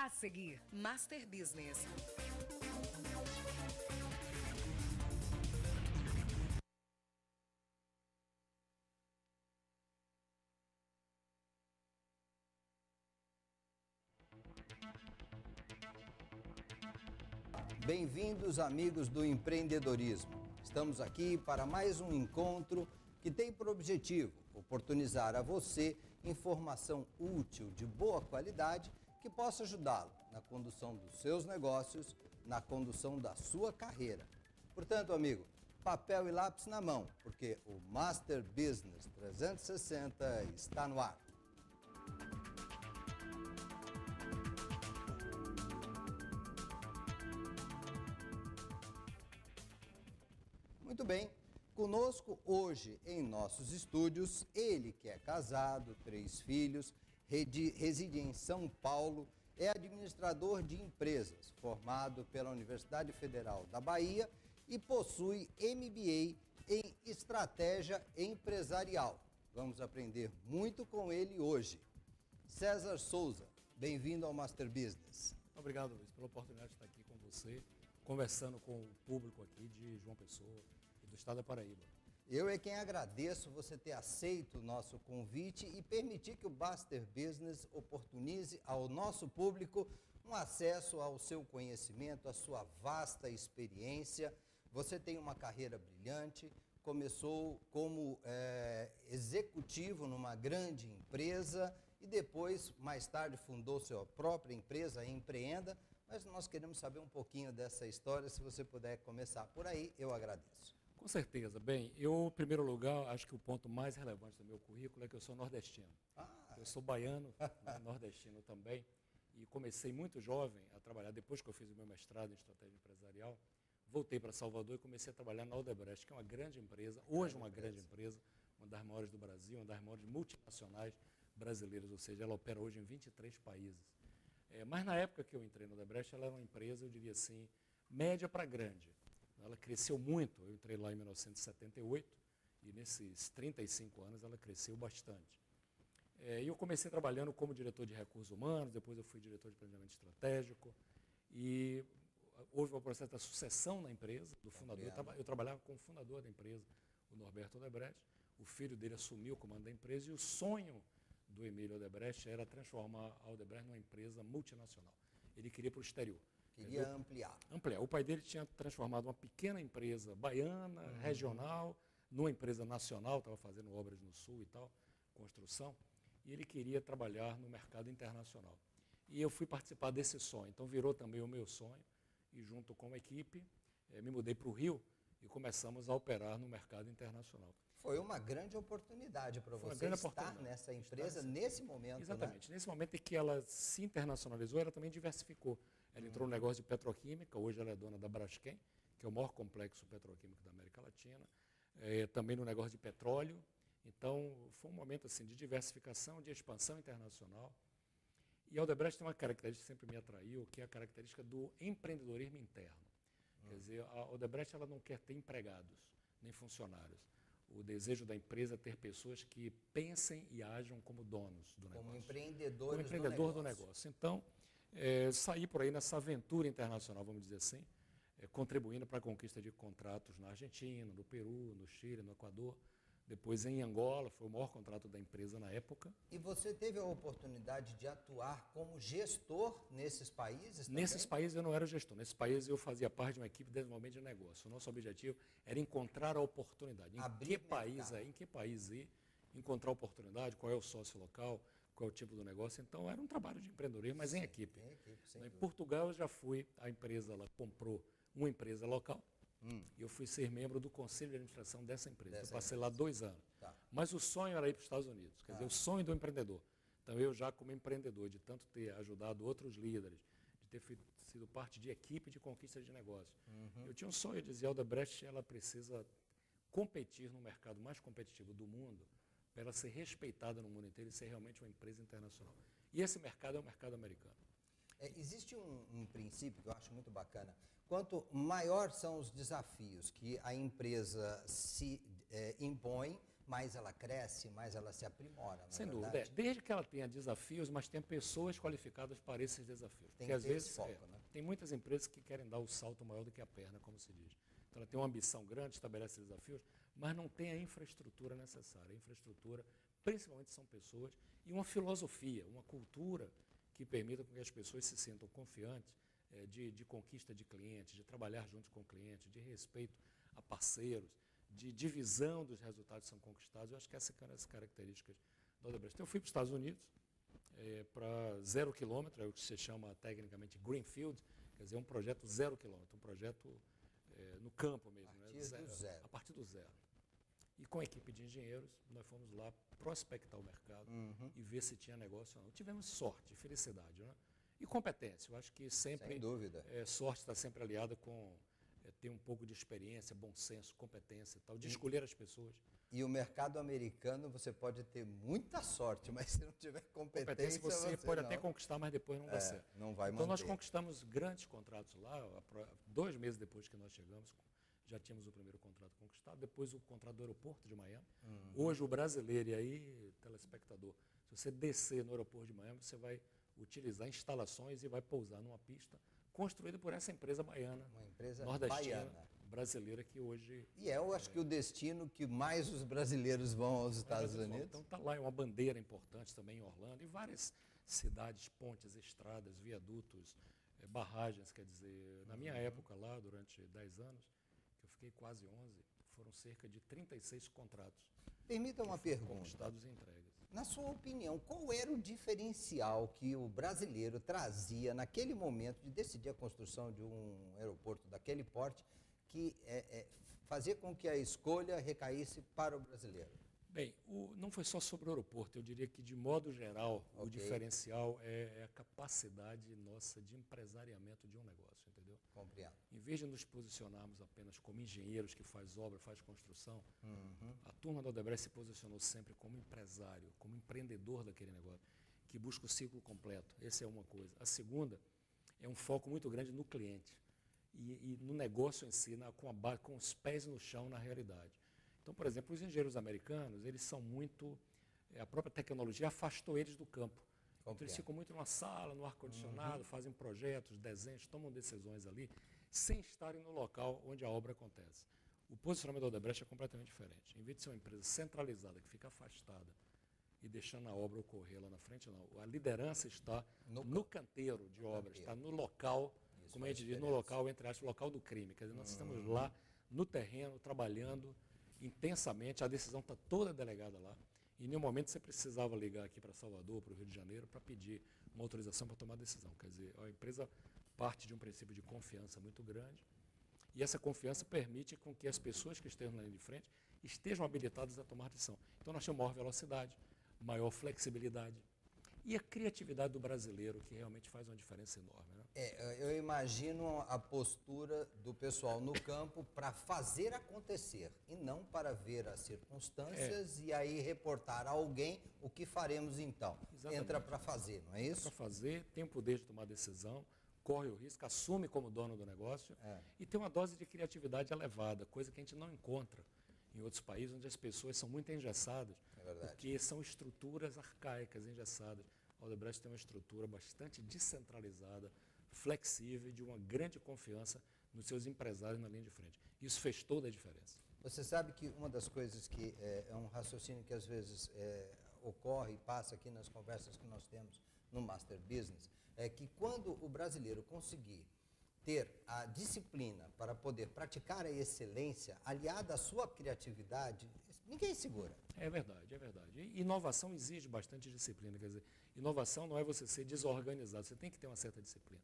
A seguir, Master Business. Bem-vindos, amigos do empreendedorismo. Estamos aqui para mais um encontro que tem por objetivo oportunizar a você informação útil de boa qualidade que possa ajudá-lo na condução dos seus negócios, na condução da sua carreira. Portanto, amigo, papel e lápis na mão, porque o Master Business 360 está no ar. Muito bem, conosco hoje em nossos estúdios, ele que é casado, 3 filhos, reside em São Paulo, é administrador de empresas, formado pela Universidade Federal da Bahia e possui MBA em Estratégia Empresarial. Vamos aprender muito com ele hoje. César Souza, bem-vindo ao Master Business. Obrigado, Luiz, pela oportunidade de estar aqui com você, conversando com o público aqui de João Pessoa e do estado da Paraíba. Eu é quem agradeço você ter aceito o nosso convite e permitir que o Master Business oportunize ao nosso público um acesso ao seu conhecimento, à sua vasta experiência. Você tem uma carreira brilhante, começou como executivo numa grande empresa e depois, mais tarde, fundou sua própria empresa, a Empreenda. Mas nós queremos saber um pouquinho dessa história. Se você puder começar por aí, eu agradeço. Com certeza. Bem, eu, em primeiro lugar, acho que o ponto mais relevante do meu currículo é que eu sou nordestino. Eu sou baiano, né, nordestino também, e comecei muito jovem a trabalhar, depois que eu fiz o meu mestrado em estratégia empresarial, voltei para Salvador e comecei a trabalhar na Odebrecht, que é uma grande empresa, hoje uma grande empresa, uma das maiores do Brasil, uma das maiores multinacionais brasileiras, ou seja, ela opera hoje em 23 países. Mas na época que eu entrei no Odebrecht, ela era uma empresa, eu diria assim, média para grande. Ela cresceu muito, eu entrei lá em 1978 e nesses 35 anos ela cresceu bastante. E eu comecei trabalhando como diretor de recursos humanos, depois eu fui diretor de planejamento estratégico e houve o processo da sucessão na empresa, do fundador. Eu trabalhava com o fundador da empresa, o Norberto Odebrecht, o filho dele assumiu o comando da empresa e o sonho do Emílio Odebrecht era transformar a Odebrecht numa empresa multinacional. Ele queria ir para o exterior. Queria ampliar. Ampliar. O pai dele tinha transformado uma pequena empresa baiana, regional, numa empresa nacional, estava fazendo obras no Sul e tal, construção, e ele queria trabalhar no mercado internacional. E eu fui participar desse sonho, então virou também o meu sonho, e junto com a equipe, me mudei para o Rio e começamos a operar no mercado internacional. Foi uma grande oportunidade para você estar nessa empresa nesse momento. Exatamente. Né? Nesse momento em que ela se internacionalizou, ela também diversificou. Ela entrou no negócio de petroquímica, hoje ela é dona da Braskem, que é o maior complexo petroquímico da América Latina, também no negócio de petróleo. Então, foi um momento assim, de diversificação, de expansão internacional. E a Odebrecht tem uma característica que sempre me atraiu, que é a característica do empreendedorismo interno. Quer dizer, a Odebrecht ela não quer ter empregados, nem funcionários. O desejo da empresa é ter pessoas que pensem e ajam como donos do negócio. Como empreendedores como empreendedor do negócio. Então, saí por aí nessa aventura internacional, vamos dizer assim, contribuindo para a conquista de contratos na Argentina, no Peru, no Chile, no Equador. Depois em Angola, foi o maior contrato da empresa na época. E você teve a oportunidade de atuar como gestor nesses países também? Nesses países eu não era gestor. Nesses países eu fazia parte de uma equipe de desenvolvimento de negócio. O nosso objetivo era encontrar a oportunidade. Em que país ir, encontrar a oportunidade, qual é o sócio local, qual é o tipo do negócio. Então era um trabalho de empreendedorismo, mas em equipe. Em Portugal eu já fui, a empresa ela comprou uma empresa local. E eu fui ser membro do conselho de administração dessa empresa. Eu passei lá 2 anos. Mas o sonho era ir para os Estados Unidos, quer dizer, o sonho do empreendedor. Então eu já como empreendedor, de tanto ter ajudado outros líderes, de ter sido parte de equipe de conquista de negócio. Eu tinha um sonho, eu dizia, a Odebrecht ela precisa competir no mercado mais competitivo do mundo para ela ser respeitada no mundo inteiro e ser realmente uma empresa internacional. E esse mercado é o mercado americano. Existe um princípio que eu acho muito bacana. Quanto maior são os desafios que a empresa se impõe, mais ela cresce, mais ela se aprimora. Sem dúvida. Desde que ela tenha desafios, mas tenha pessoas qualificadas para esses desafios. Tem Porque que às ter vezes esse foco, né? tem muitas empresas que querem dar o salto maior do que a perna, como se diz. Então ela tem uma ambição grande, estabelece desafios, mas não tem a infraestrutura necessária. A infraestrutura, principalmente, são pessoas e uma filosofia, uma cultura que permita que as pessoas se sintam confiantes de conquista de clientes, de trabalhar junto com o cliente, de respeito a parceiros, de divisão dos resultados que são conquistados. Eu acho que essas são as características da Odebrecht. Então, eu fui para os Estados Unidos, para 0 quilômetro, é o que se chama tecnicamente Greenfield, quer dizer, um projeto 0 quilômetro, um projeto no campo mesmo. A partir do zero. E com a equipe de engenheiros, nós fomos lá prospectar o mercado e ver se tinha negócio ou não. Tivemos sorte, felicidade, né? E competência. Eu acho que sempre, sem dúvida, sorte está sempre aliada com ter um pouco de experiência, bom senso, competência e tal, de escolher as pessoas. E o mercado americano, você pode ter muita sorte, mas se não tiver competência você pode não. até conquistar, mas depois não dá certo. Não vai então, manter. nós conquistamos grandes contratos lá. 2 meses depois que nós chegamos, já tínhamos o primeiro contrato conquistado, depois o contrato do aeroporto de Miami. Hoje, o brasileiro, e aí, telespectador, se você descer no aeroporto de Miami, você vai utilizar instalações e vai pousar numa pista construída por essa empresa baiana, uma empresa nordestina, baiana, brasileira, que hoje... E eu acho que o destino que mais os brasileiros vão aos Estados Unidos. Então está lá, é uma bandeira importante também em Orlando, e várias cidades, pontes, estradas, viadutos, barragens, quer dizer, na minha época lá, durante 10 anos, que eu fiquei quase 11, foram cerca de 36 contratos. Permita uma pergunta. Conquistados e entregues. Na sua opinião, qual era o diferencial que o brasileiro trazia naquele momento de decidir a construção de um aeroporto daquele porte que fazia com que a escolha recaísse para o brasileiro? Bem, não foi só sobre o aeroporto. Eu diria que, de modo geral, o diferencial é a capacidade nossa de empresariamento de um negócio, entendeu? Compreendo. Em vez de nos posicionarmos apenas como engenheiros que faz obra, faz construção, a turma da Odebrecht se posicionou sempre como empresário, como empreendedor daquele negócio, que busca o ciclo completo. Essa é uma coisa. A segunda é um foco muito grande no cliente e no negócio em si, com os pés no chão na realidade. Então, por exemplo, os engenheiros americanos, eles são muito... A própria tecnologia afastou eles do campo. Então, eles ficam muito numa sala, no ar-condicionado, fazem projetos, desenhos, tomam decisões ali, sem estarem no local onde a obra acontece. O posicionamento da Odebrecht é completamente diferente. Em vez de ser uma empresa centralizada, que fica afastada e deixando a obra ocorrer lá na frente, não. A liderança está no canteiro de obras, está no local, como a gente diz, no local, entre aspas, local do crime. Quer dizer, nós estamos lá, no terreno, trabalhando intensamente, a decisão está toda delegada lá. Em nenhum momento você precisava ligar aqui para Salvador, para o Rio de Janeiro, para pedir uma autorização para tomar decisão. Quer dizer, a empresa parte de um princípio de confiança muito grande, e essa confiança permite com que as pessoas que estejam na linha de frente estejam habilitadas a tomar decisão. Então nós temos maior velocidade, maior flexibilidade, e a criatividade do brasileiro, que realmente faz uma diferença enorme, né? Eu imagino a postura do pessoal no campo para fazer acontecer e não para ver as circunstâncias e aí reportar a alguém o que faremos então. Exatamente. Entra para fazer, não é isso? Para fazer, tem o poder de tomar decisão, corre o risco, assume como dono do negócio e tem uma dose de criatividade elevada, coisa que a gente não encontra em outros países, onde as pessoas são muito engessadas, porque são estruturas arcaicas, engessadas. A Odebrecht tem uma estrutura bastante descentralizada, flexível e de uma grande confiança nos seus empresários na linha de frente. Isso fez toda a diferença. Você sabe que uma das coisas que é um raciocínio que às vezes ocorre e passa aqui nas conversas que nós temos no Master Business, é que quando o brasileiro conseguir ter a disciplina para poder praticar a excelência, aliada à sua criatividade, ninguém segura. É verdade, é verdade. E inovação exige bastante disciplina. Quer dizer, inovação não é você ser desorganizado, você tem que ter uma certa disciplina.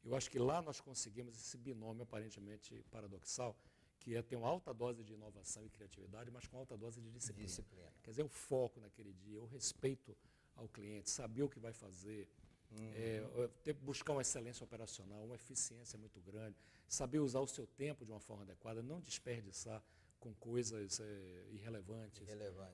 Eu acho que lá nós conseguimos esse binômio aparentemente paradoxal, que é ter uma alta dose de inovação e criatividade, mas com alta dose de disciplina. Quer dizer, o foco naquele dia, o respeito ao cliente, saber o que vai fazer, buscar uma excelência operacional, uma eficiência muito grande, saber usar o seu tempo de uma forma adequada, não desperdiçar com coisas irrelevantes.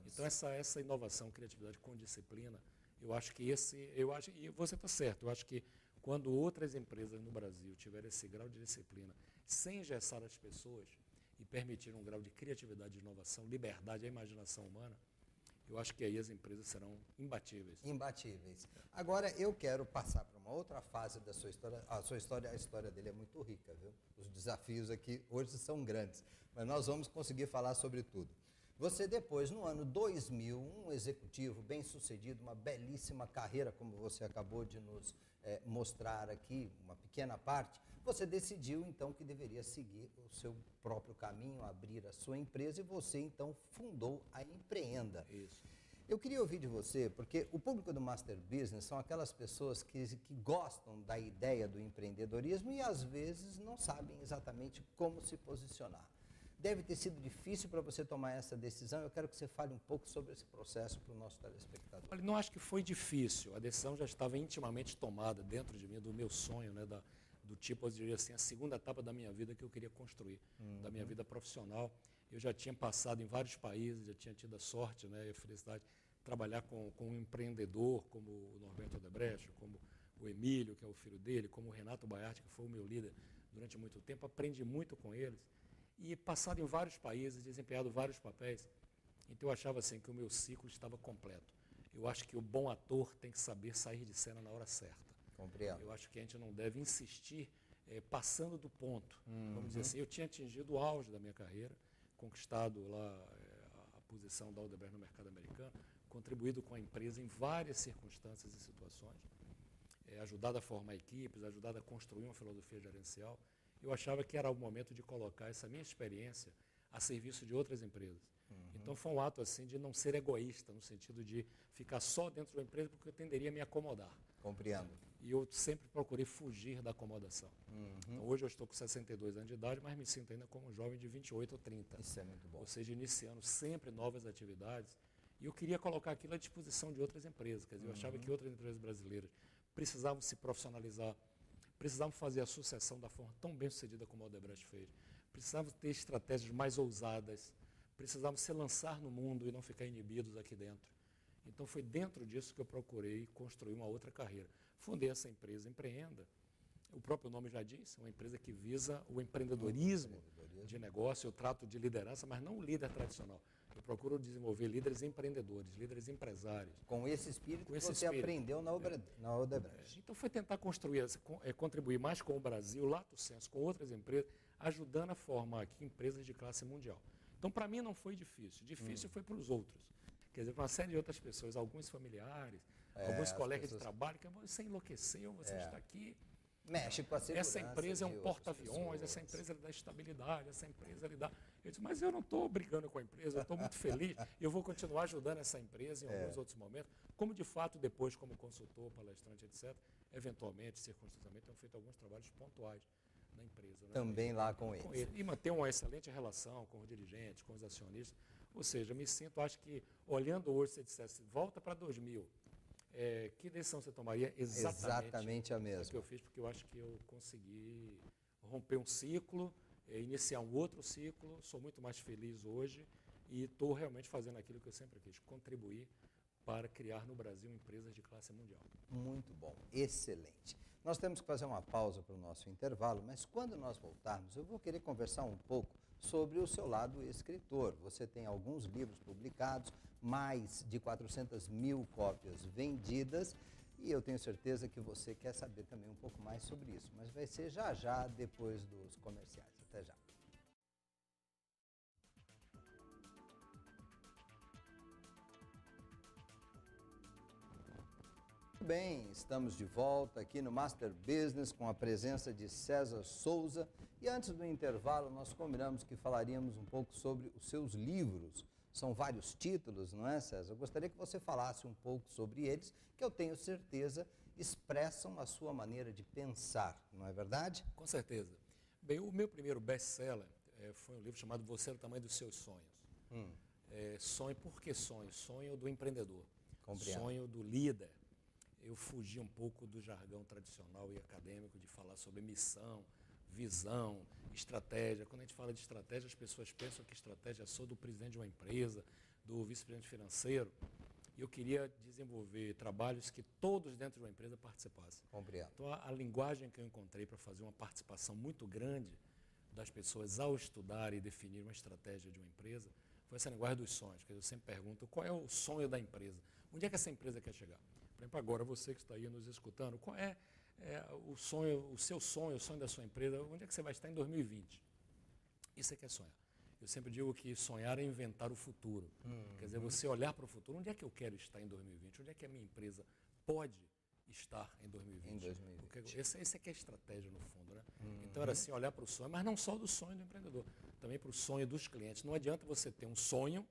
Então, essa inovação, criatividade com disciplina, eu acho que e você está certo, eu acho que quando outras empresas no Brasil tiverem esse grau de disciplina, sem engessar as pessoas, e permitir um grau de criatividade, de inovação, liberdade, a imaginação humana, eu acho que aí as empresas serão imbatíveis. Imbatíveis. Agora, eu quero passar para uma outra fase da sua história. A história dele é muito rica, viu? Os desafios aqui hoje são grandes, mas nós vamos conseguir falar sobre tudo. Você depois, no ano 2000, um executivo bem-sucedido, uma belíssima carreira, como você acabou de nos mostrar aqui, uma pequena parte, você decidiu, então, que deveria seguir o seu próprio caminho, abrir a sua empresa, e você, então, fundou a Empreenda. Isso. Eu queria ouvir de você, porque o público do Master Business são aquelas pessoas que gostam da ideia do empreendedorismo e, às vezes, não sabem exatamente como se posicionar. Deve ter sido difícil para você tomar essa decisão. Eu quero que você fale um pouco sobre esse processo para o nosso telespectador. Olha, não acho que foi difícil. A decisão já estava intimamente tomada dentro de mim, do meu sonho, né, do tipo, eu diria assim, a segunda etapa da minha vida que eu queria construir, da minha vida profissional. Eu já tinha passado em vários países, já tinha tido a sorte, né, e a felicidade de trabalhar com um empreendedor como o Norberto Odebrecht, como o Emílio, que é o filho dele, como o Renato Baiatti, que foi o meu líder durante muito tempo. Aprendi muito com eles. E passado em vários países, desempenhado vários papéis, então eu achava assim que o meu ciclo estava completo. Eu acho que o bom ator tem que saber sair de cena na hora certa. Compreendo. Eu acho que a gente não deve insistir passando do ponto. Vamos dizer assim, eu tinha atingido o auge da minha carreira, conquistado lá a posição da Odebrecht no mercado americano, contribuído com a empresa em várias circunstâncias e situações, ajudado a formar equipes, ajudado a construir uma filosofia gerencial. Eu achava que era o momento de colocar essa minha experiência a serviço de outras empresas. Então foi um ato assim de não ser egoísta, no sentido de ficar só dentro de uma empresa, porque eu tenderia a me acomodar. Compreendo. E eu sempre procurei fugir da acomodação. Então, hoje eu estou com 62 anos de idade, mas me sinto ainda como um jovem de 28 ou 30. Isso é muito bom. Ou seja, iniciando sempre novas atividades. E eu queria colocar aquilo à disposição de outras empresas. Quer dizer, eu achava que outras empresas brasileiras precisavam se profissionalizar, precisavam fazer a sucessão da forma tão bem sucedida como a Odebrecht fez. Precisavam ter estratégias mais ousadas, precisavam se lançar no mundo e não ficar inibidos aqui dentro. Então foi dentro disso que eu procurei construir uma outra carreira. Fundei essa empresa Empreenda. O próprio nome já diz, é uma empresa que visa o empreendedorismo de negócio. Eu trato de liderança, mas não o líder tradicional. Eu procuro desenvolver líderes empreendedores, líderes empresários. Com esse espírito que você aprendeu na Odebrecht. Então foi tentar construir, contribuir mais com o Brasil, lato sensu, com outras empresas, ajudando a formar aqui empresas de classe mundial. Então para mim não foi difícil. Difícil foi para os outros. Quer dizer, para uma série de outras pessoas, alguns familiares, alguns colegas de trabalho, que você enlouqueceu, você está aqui. Mexe com a segurança. Essa empresa é um porta-aviões, essa empresa lhe dá estabilidade, essa empresa lhe dá... Eu disse, mas eu não estou brigando com a empresa, eu estou muito feliz, eu vou continuar ajudando essa empresa em alguns outros momentos, como de fato depois, como consultor, palestrante, etc., eventualmente, circunstancialmente, tenho feito alguns trabalhos pontuais na empresa. Né? Também lá com eles. E manter uma excelente relação com os dirigentes, com os acionistas. Ou seja, me sinto, acho que, olhando hoje, se você dissesse, volta para 2000, que decisão você tomaria? Exatamente a mesma. Que eu fiz, porque eu acho que eu consegui romper um ciclo, iniciar um outro ciclo, sou muito mais feliz hoje e estou realmente fazendo aquilo que eu sempre quis, contribuir para criar no Brasil empresas de classe mundial. Muito bom, excelente. Nós temos que fazer uma pausa para o nosso intervalo, mas quando nós voltarmos, eu vou querer conversar um pouco sobre o seu lado escritor. Você tem alguns livros publicados, mais de 400 mil cópias vendidas, e eu tenho certeza que você quer saber também um pouco mais sobre isso, mas vai ser já já depois dos comerciais. Até já. Bem, estamos de volta aqui no Master Business com a presença de César Souza. E antes do intervalo, nós combinamos que falaríamos um pouco sobre os seus livros. São vários títulos, não é, César? Eu gostaria que você falasse um pouco sobre eles, que eu tenho certeza expressam a sua maneira de pensar, não é verdade? Com certeza. Bem, o meu primeiro best-seller foi um livro chamado Você é o Tamanho dos Seus Sonhos. Sonho, por que sonho? Sonho do empreendedor. Compreendo. Sonho do líder. Eu fugi um pouco do jargão tradicional e acadêmico de falar sobre missão, visão, estratégia. Quando a gente fala de estratégia, as pessoas pensam que estratégia é só do presidente de uma empresa, do vice-presidente financeiro. E eu queria desenvolver trabalhos que todos dentro de uma empresa participassem. Compreendo. Então, a linguagem que eu encontrei para fazer uma participação muito grande das pessoas ao estudar e definir uma estratégia de uma empresa foi essa linguagem dos sonhos, que eu sempre pergunto qual é o sonho da empresa, onde é que essa empresa quer chegar. Por exemplo, agora você que está aí nos escutando, qual é, o sonho, o seu sonho, o sonho da sua empresa, onde é que você vai estar em 2020? Isso é que é sonhar. Eu sempre digo que sonhar é inventar o futuro. Quer dizer, você olhar para o futuro, onde é que eu quero estar em 2020? Onde é que a minha empresa pode estar em 2020? Em 2020. Porque esse é que é a estratégia, no fundo, né? Então, era assim, olhar para o sonho, mas não só do sonho do empreendedor, também para o sonho dos clientes. Não adianta você ter um sonho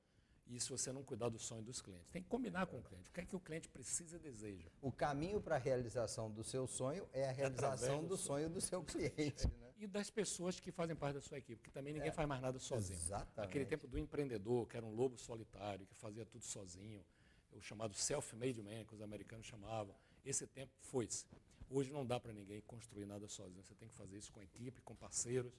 e se você não cuidar do sonho dos clientes. Tem que combinar com o cliente. O que é que o cliente precisa e deseja? O caminho para a realização do seu sonho é a realização do sonho do seu cliente. Né? E das pessoas que fazem parte da sua equipe, porque também ninguém faz mais nada sozinho. Exatamente. Aquele tempo do empreendedor, que era um lobo solitário, que fazia tudo sozinho, o chamado self-made man, que os americanos chamavam, esse tempo foi-se. Hoje não dá para ninguém construir nada sozinho, você tem que fazer isso com equipe, com parceiros,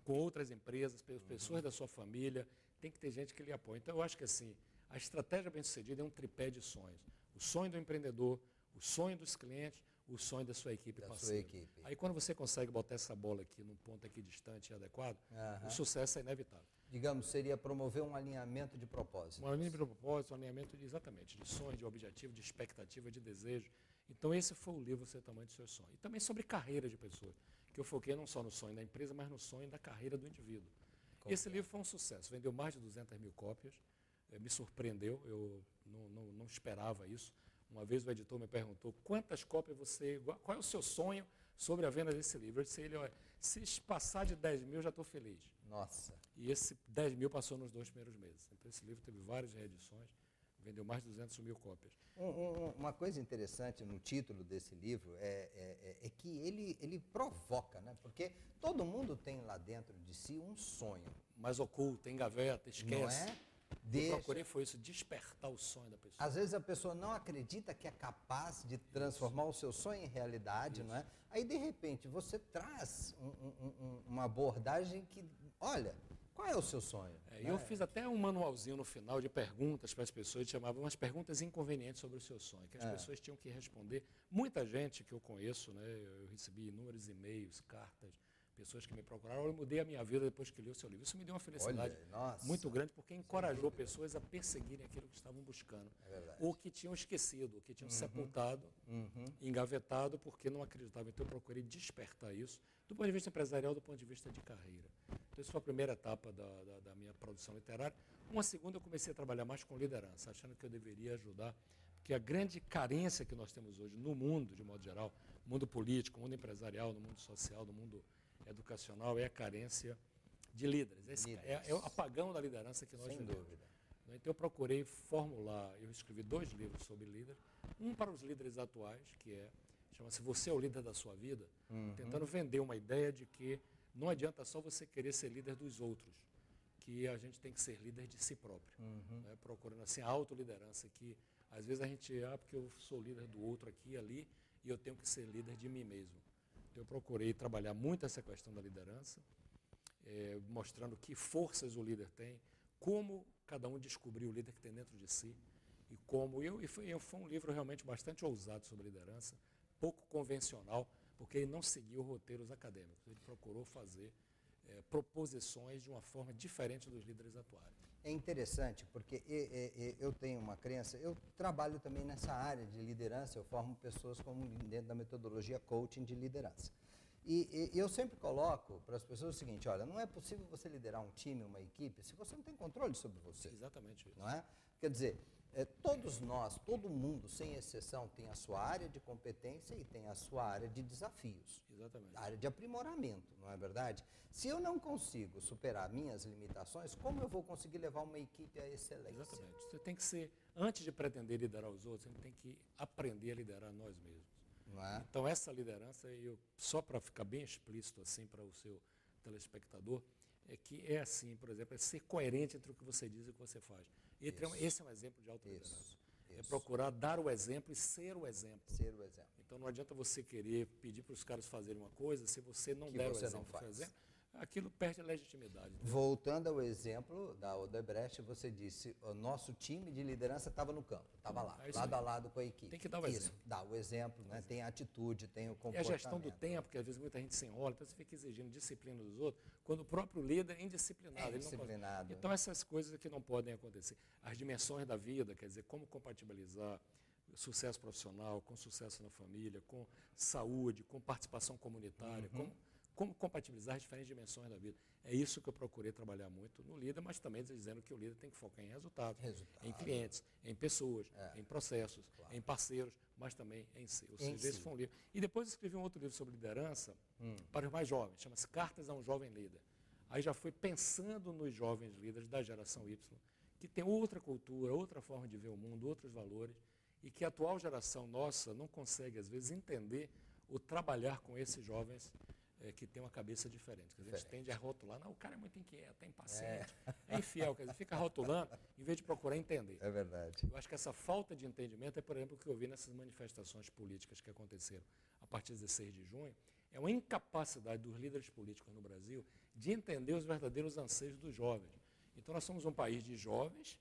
com outras empresas, pessoas da sua família, tem que ter gente que lhe apoie. Então eu acho que assim, a estratégia bem-sucedida é um tripé de sonhos. O sonho do empreendedor, o sonho dos clientes, o sonho da sua equipe parceira. Aí quando você consegue botar essa bola aqui num ponto aqui distante e adequado, o sucesso é inevitável. Digamos, seria promover um alinhamento de propósito. Um alinhamento de propósito, um alinhamento exatamente de sonho, de objetivo, de expectativa, de desejo. Então esse foi o livro, Você é o Tamanho do Seu Sonho. E também sobre carreira de pessoas, que eu foquei não só no sonho da empresa, mas no sonho da carreira do indivíduo. Esse livro foi um sucesso, vendeu mais de 200 mil cópias, me surpreendeu, eu não esperava isso. Uma vez o editor me perguntou, quantas cópias qual é o seu sonho sobre a venda desse livro? Eu disse a ele, olha, se passar de 10 mil, eu já estou feliz. Nossa. E esse 10 mil passou nos 2 primeiros meses. Então esse livro teve várias reedições, vendeu mais de 200 mil cópias. Uma coisa interessante no título desse livro é que ele provoca, né? Porque todo mundo tem lá dentro de si um sonho. Mas oculta, engaveta, esquece. Não é? Eu procurei foi isso, despertar o sonho da pessoa. Às vezes a pessoa não acredita que é capaz de transformar o seu sonho em realidade, não é? Aí, de repente, você traz uma abordagem que, olha, qual é o seu sonho? E eu fiz até um manualzinho no final de perguntas para as pessoas, chamavam umas perguntas inconvenientes sobre o seu sonho, que as pessoas tinham que responder. Muita gente que eu conheço, né, eu recebi inúmeros e-mails, cartas, pessoas que me procuraram, eu mudei a minha vida depois que li o seu livro. Isso me deu uma felicidade muito grande, porque encorajou pessoas a perseguirem aquilo que estavam buscando. Ou que tinham esquecido, ou que tinham sepultado, engavetado, porque não acreditavam. Então eu procurei despertar isso, do ponto de vista empresarial, do ponto de vista de carreira. Então essa foi a primeira etapa da minha produção literária. Uma segunda, eu comecei a trabalhar mais com liderança, achando que eu deveria ajudar, porque a grande carência que nós temos hoje no mundo, de modo geral, mundo político, mundo empresarial, no mundo social, no mundo educacional, é a carência de líderes. É o apagão da liderança que nós vivemos. Sem dúvida. Então eu procurei formular, eu escrevi 2 livros sobre líder, um para os líderes atuais, que chama-se Você é o Líder da Sua Vida, tentando vender uma ideia de que não adianta só você querer ser líder dos outros, que a gente tem que ser líder de si próprio, né? Procurando assim a autoliderança, que às vezes a gente, porque eu sou líder do outro aqui e ali, e eu tenho que ser líder de mim mesmo. Então eu procurei trabalhar muito essa questão da liderança, mostrando que forças o líder tem, como cada um descobriu o líder que tem dentro de si, e como foi um livro realmente bastante ousado sobre liderança, pouco convencional, porque ele não seguiu roteiros acadêmicos, ele procurou fazer proposições de uma forma diferente dos líderes atuais. É interessante, porque eu tenho uma crença, eu trabalho também nessa área de liderança, eu formo pessoas como dentro da metodologia coaching de liderança. E eu sempre coloco para as pessoas o seguinte, olha, não é possível você liderar um time, uma equipe, se você não tem controle sobre você. Exatamente isso. Não é? Quer dizer, todos nós, todo mundo, sem exceção, tem a sua área de competência e tem a sua área de desafios. Exatamente. A área de aprimoramento, não é verdade? Se eu não consigo superar minhas limitações, como eu vou conseguir levar uma equipe à excelência? Exatamente. Você tem que ser, antes de pretender liderar os outros, você tem que aprender a liderar nós mesmos. Não é? Então essa liderança, só para ficar bem explícito assim para o seu telespectador, é que é assim, por exemplo, é ser coerente entre o que você diz e o que você faz. Esse é um exemplo de autoliderança. É procurar dar o exemplo e ser o exemplo. Ser o exemplo. Então não adianta você querer pedir para os caras fazerem uma coisa se você não der o exemplo. aquilo perde a legitimidade. Voltando ao exemplo da Odebrecht, você disse, o nosso time de liderança estava no campo, estava lá, lado a lado com a equipe. Tem que dar o exemplo. Dá o exemplo, né? Tem a atitude, tem o E a comportamento. gestão do tempo, que às vezes muita gente se enrola, então você fica exigindo disciplina dos outros, quando o próprio líder é indisciplinado. Ele não Indisciplinado. então essas coisas que não podem acontecer. As dimensões da vida, quer dizer, como compatibilizar sucesso profissional com sucesso na família, com saúde, com participação comunitária, como compatibilizar as diferentes dimensões da vida. É isso que eu procurei trabalhar muito no líder, mas também dizendo que o líder tem que focar em resultados, em clientes, em pessoas, em processos, em parceiros, mas também em si. Ou seja, esse foi um livro. E depois escrevi um outro livro sobre liderança para os mais jovens, chama-se Cartas a um Jovem Líder. Aí já fui pensando nos jovens líderes da geração Y, que tem outra cultura, outra forma de ver o mundo, outros valores, e que a atual geração nossa não consegue, às vezes, entender ou trabalhar com esses jovens que têm uma cabeça diferente. A gente tende a rotular, não, o cara é muito inquieto, é impaciente, é infiel, quer dizer, fica rotulando em vez de procurar entender. É verdade. Eu acho que essa falta de entendimento é, por exemplo, o que eu vi nessas manifestações políticas que aconteceram a partir de 16 de junho, é uma incapacidade dos líderes políticos no Brasil de entender os verdadeiros anseios dos jovens. Então, nós somos um país de jovens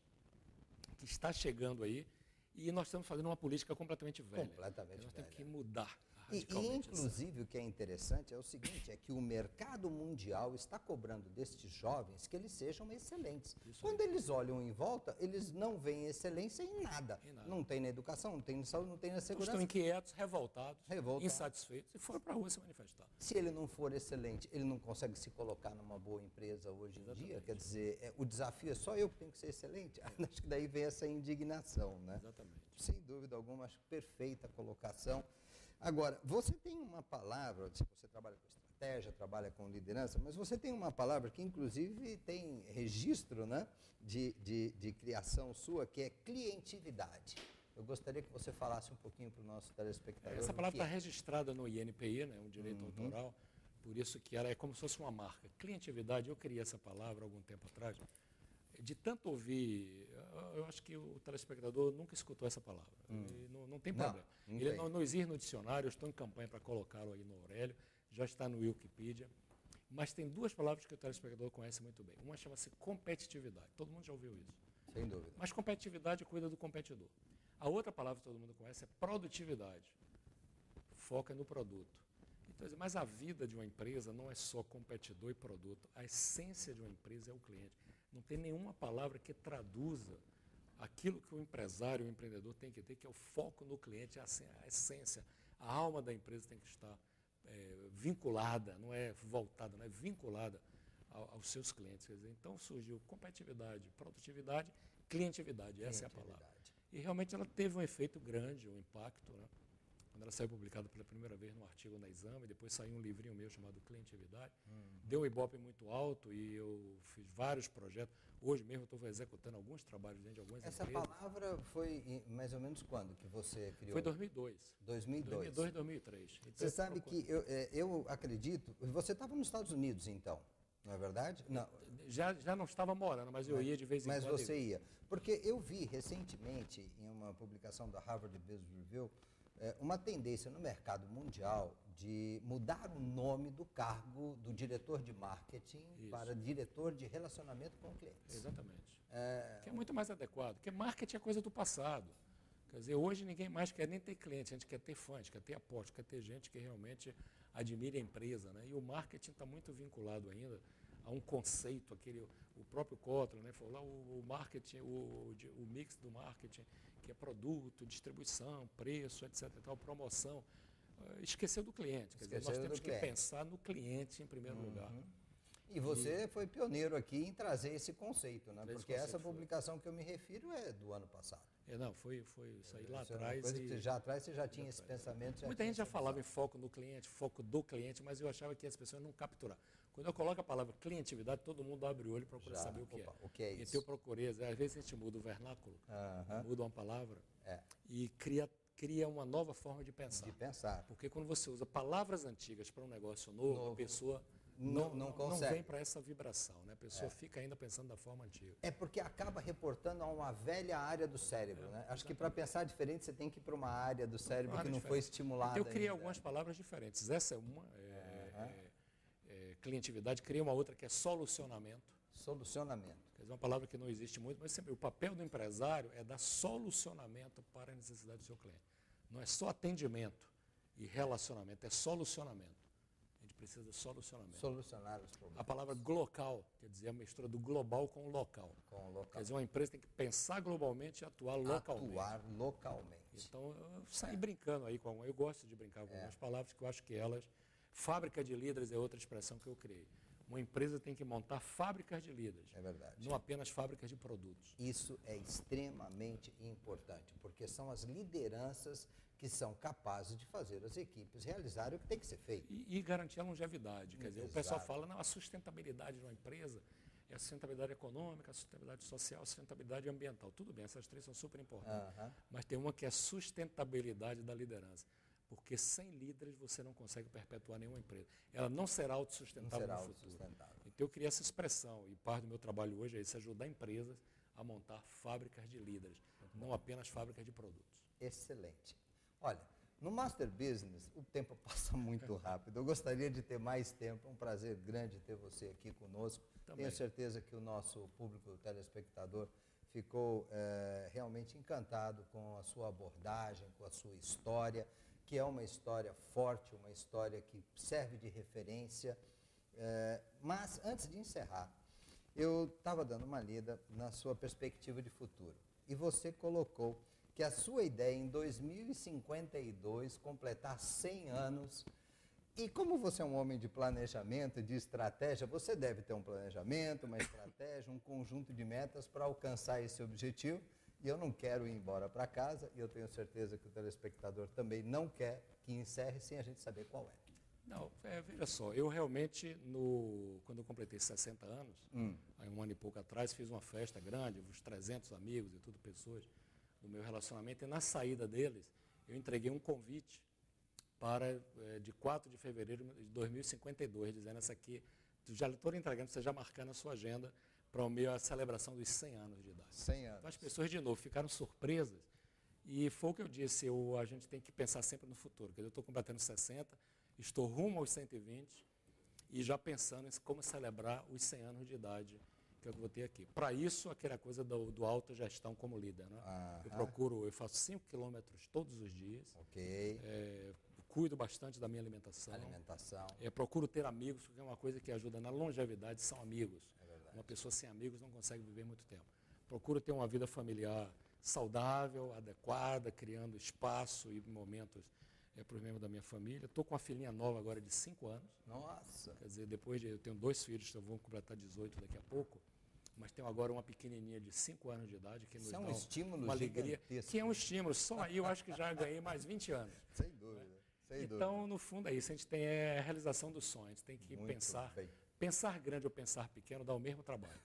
que está chegando aí e nós estamos fazendo uma política completamente velha. Completamente nós velha. temos que mudar E, radicalmente. inclusive, o que é interessante é o seguinte, é que o mercado mundial está cobrando destes jovens que eles sejam excelentes. Quando eles olham em volta, eles não veem excelência em nada. Não tem na educação, não tem na saúde, não tem na segurança. Estão inquietos, revoltados, insatisfeitos e foram para a rua se manifestar. Se ele não for excelente, ele não consegue se colocar numa boa empresa hoje em dia. Quer dizer, o desafio é só eu que tenho que ser excelente? Acho que daí vem essa indignação, né? Exatamente. Sem dúvida alguma, acho perfeita colocação. Agora, você tem uma palavra, você trabalha com estratégia, trabalha com liderança, mas você tem uma palavra que, inclusive, tem registro, né, de criação sua, que é clientividade. Eu gostaria que você falasse um pouquinho para o nosso telespectador. Essa palavra está registrada no INPI, né, um direito autoral, por isso que ela é como se fosse uma marca. Clientividade, eu criei essa palavra há algum tempo atrás. De tanto ouvir, eu acho que o telespectador nunca escutou essa palavra. Não tem problema. Ele não existe no dicionário, eu estou em campanha para colocá-lo aí no Aurélio, já está no Wikipedia. Mas tem duas palavras que o telespectador conhece muito bem. Uma chama-se competitividade. Todo mundo já ouviu isso. Sem dúvida. Mas competitividade cuida do competidor. A outra palavra que todo mundo conhece é produtividade. Foca no produto. Então, mas a vida de uma empresa não é só competidor e produto. A essência de uma empresa é o cliente. Não tem nenhuma palavra que traduza aquilo que o empresário, o empreendedor tem que ter, que é o foco no cliente, a essência. A alma da empresa tem que estar vinculada, não é voltada, não é vinculada aos seus clientes. Quer dizer, então surgiu competitividade, produtividade, clientividade, essa é a palavra. E realmente ela teve um efeito grande, um impacto, né? Quando ela saiu publicada pela primeira vez no artigo na Exame, depois saiu um livrinho meu chamado Clientividade, deu um ibope muito alto e eu fiz vários projetos. Hoje mesmo eu estou executando alguns trabalhos dentro de algumas empresas. Essa palavra foi mais ou menos quando que você criou? Foi 2002. 2002. 2003. Então, você sabe que eu acredito, você estava nos Estados Unidos então, não é verdade? Não. Já não estava morando, mas eu ia de vez em quando. Mas você ia. Porque eu vi recentemente em uma publicação da Harvard Business Review, uma tendência no mercado mundial de mudar o nome do cargo do diretor de marketing para diretor de relacionamento com clientes. Exatamente. Que é muito mais adequado, porque marketing é coisa do passado. Quer dizer, hoje ninguém mais quer nem ter cliente, a gente quer ter fã, a gente quer ter aposta, quer ter gente que realmente admire a empresa, né? E o marketing está muito vinculado ainda a um conceito, o próprio Kotler, né, falou lá o marketing, o mix do marketing, que é produto, distribuição, preço, etc. E tal, promoção. Esqueceu do cliente. Quer dizer, nós temos que pensar no cliente em primeiro lugar. E você foi pioneiro aqui em trazer esse conceito, né? Porque essa publicação que eu me refiro é do ano passado. Não, foi isso aí lá atrás. Já atrás você já tinha esse pensamento. Muita gente já falava em foco no cliente, foco do cliente, mas eu achava que as pessoas não capturavam. Quando eu coloco a palavra clientividade, todo mundo abre o olho e procura saber o que é isso. Então eu procurei, às vezes a gente muda o vernáculo, muda uma palavra e cria uma nova forma de pensar. Porque quando você usa palavras antigas para um negócio novo, a pessoa não vem para essa vibração, né? A pessoa fica ainda pensando da forma antiga. É porque acaba reportando a uma velha área do cérebro, né? Acho que para pensar diferente você tem que ir para uma área do cérebro que não foi estimulada. Então eu criei algumas palavras diferentes. Essa é uma, clientividade, criei uma outra que é solucionamento. Solucionamento. Quer dizer, uma palavra que não existe muito, mas sempre o papel do empresário é dar solucionamento para a necessidade do seu cliente. Não é só atendimento e relacionamento, é solucionamento. A gente precisa de solucionamento. Solucionar os problemas. A palavra glocal, quer dizer, a mistura do global com o local. Com o local. Quer dizer, uma empresa tem que pensar globalmente e atuar localmente. Atuar localmente. Então, eu saí brincando aí com algumas. Eu gosto de brincar com algumas palavras que eu acho que elas... Fábrica de líderes é outra expressão que eu criei. Uma empresa tem que montar fábricas de líderes. É verdade. Não apenas fábricas de produtos. Isso é extremamente importante, porque são as lideranças que são capazes de fazer as equipes realizarem o que tem que ser feito. E garantir a longevidade. Quer dizer, o pessoal Exato. fala, não, a sustentabilidade de uma empresa é a sustentabilidade econômica, a sustentabilidade social, a sustentabilidade ambiental. Tudo bem, essas três são super importantes. Mas tem uma que é a sustentabilidade da liderança. Porque sem líderes você não consegue perpetuar nenhuma empresa. Ela não será autossustentável no futuro. Então eu criei essa expressão, e parte do meu trabalho hoje é isso, ajudar empresas a montar fábricas de líderes, não apenas fábricas de produtos. Excelente. Olha, no Master Business o tempo passa muito rápido. Eu gostaria de ter mais tempo, é um prazer grande ter você aqui conosco. Também. Tenho certeza que o nosso público telespectador ficou realmente encantado com a sua abordagem, com a sua história, que é uma história forte, uma história que serve de referência. Mas, antes de encerrar, eu estava dando uma lida na sua perspectiva de futuro. E você colocou que a sua ideia em 2052 completar 100 anos. E como você é um homem de planejamento, de estratégia, você deve ter um planejamento, uma estratégia, um conjunto de metas para alcançar esse objetivo. E eu não quero ir embora para casa, e eu tenho certeza que o telespectador também não quer que encerre sem a gente saber qual é. Não, veja só, eu realmente, quando eu completei 60 anos, aí um ano e pouco atrás, fiz uma festa grande, uns 300 amigos e tudo, pessoas do meu relacionamento, e na saída deles, eu entreguei um convite para, de 4 de fevereiro de 2052, dizendo essa aqui, já estou entregando, você já marcando na sua agenda, para a celebração dos 100 anos de idade. 100 anos. Então, as pessoas, de novo, ficaram surpresas. E foi o que eu disse, a gente tem que pensar sempre no futuro. Quer dizer, eu estou completando 60, estou rumo aos 120 e já pensando em como celebrar os 100 anos de idade que eu vou ter aqui. Para isso, aquela coisa do autogestão como líder. Né? Eu faço 5 quilômetros todos os dias. Ok. Cuido bastante da minha alimentação. Procuro ter amigos, porque é uma coisa que ajuda na longevidade, são amigos. Uma pessoa sem amigos não consegue viver muito tempo. Procuro ter uma vida familiar saudável, adequada, criando espaço e momentos para os membros da minha família. Estou com uma filhinha nova agora de 5 anos. Nossa! Quer dizer, eu tenho 2 filhos, eu vou completar 18 daqui a pouco, mas tenho agora uma pequenininha de 5 anos de idade que nos dá uma alegria. Que é um estímulo. Só aí eu acho que já ganhei mais 20 anos. Sem dúvida. Então, no fundo é isso. A gente tem a realização dos sonhos. A gente tem que pensar. Pensar grande ou pensar pequeno dá o mesmo trabalho.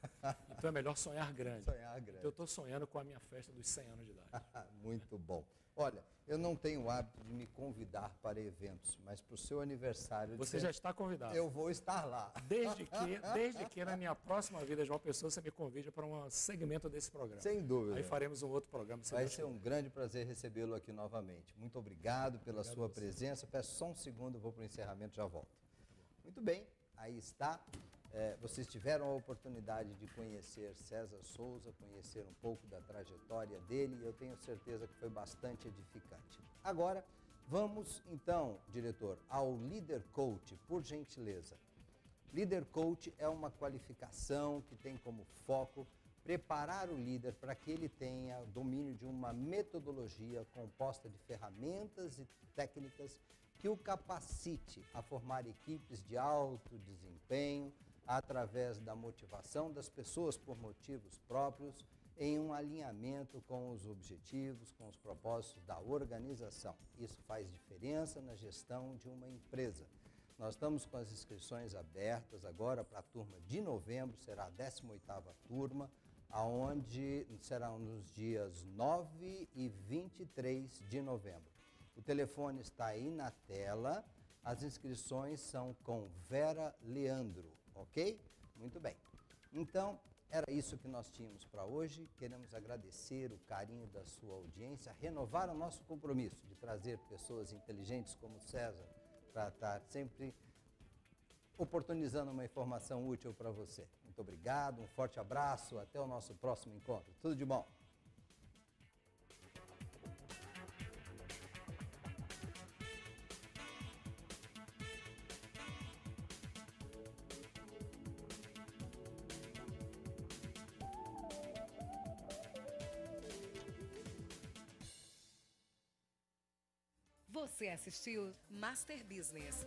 Então é melhor sonhar grande. Sonhar grande. Então eu estou sonhando com a minha festa dos 100 anos de idade. Muito bom. Olha, eu não tenho o hábito de me convidar para eventos, mas para o seu aniversário... Você já está convidado. Eu vou estar lá. Desde que na minha próxima vida, João Pessoa, você me convide para um segmento desse programa. Sem dúvida. Aí faremos um outro programa. Vai ser um grande prazer recebê-lo aqui novamente. Muito obrigado pela sua presença. Peço só um segundo, vou para o encerramento e já volto. Muito bem, aí está. Vocês tiveram a oportunidade de conhecer César Souza, conhecer um pouco da trajetória dele, e eu tenho certeza que foi bastante edificante. Agora, vamos então, diretor, ao Leader Coach, por gentileza. Leader Coach é uma qualificação que tem como foco preparar o líder para que ele tenha domínio de uma metodologia composta de ferramentas e técnicas que o capacite a formar equipes de alto desempenho, através da motivação das pessoas por motivos próprios, em um alinhamento com os objetivos, com os propósitos da organização. Isso faz diferença na gestão de uma empresa. Nós estamos com as inscrições abertas agora para a turma de novembro, será a 18ª turma, aonde serão nos dias 9 e 23 de novembro. O telefone está aí na tela, as inscrições são com Vera Leandro. Ok? Muito bem. Então, era isso que nós tínhamos para hoje. Queremos agradecer o carinho da sua audiência, renovar o nosso compromisso de trazer pessoas inteligentes como César para estar sempre oportunizando uma informação útil para você. Muito obrigado, um forte abraço, até o nosso próximo encontro. Tudo de bom. Você assistiu Master Business.